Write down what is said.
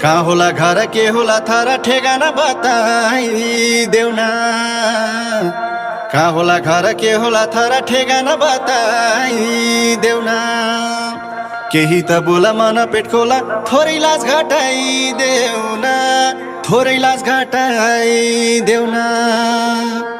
कहाँ होला घर के होला थारा ठेगाना बताइदेऊ न। कहाँ होला घर के होला थारा ठेगाना बताइदेऊ न। केही त बोला मन पेट खोला थोरै लाज घटाइदेऊ न। थोरै लाज घटाइदेऊ न।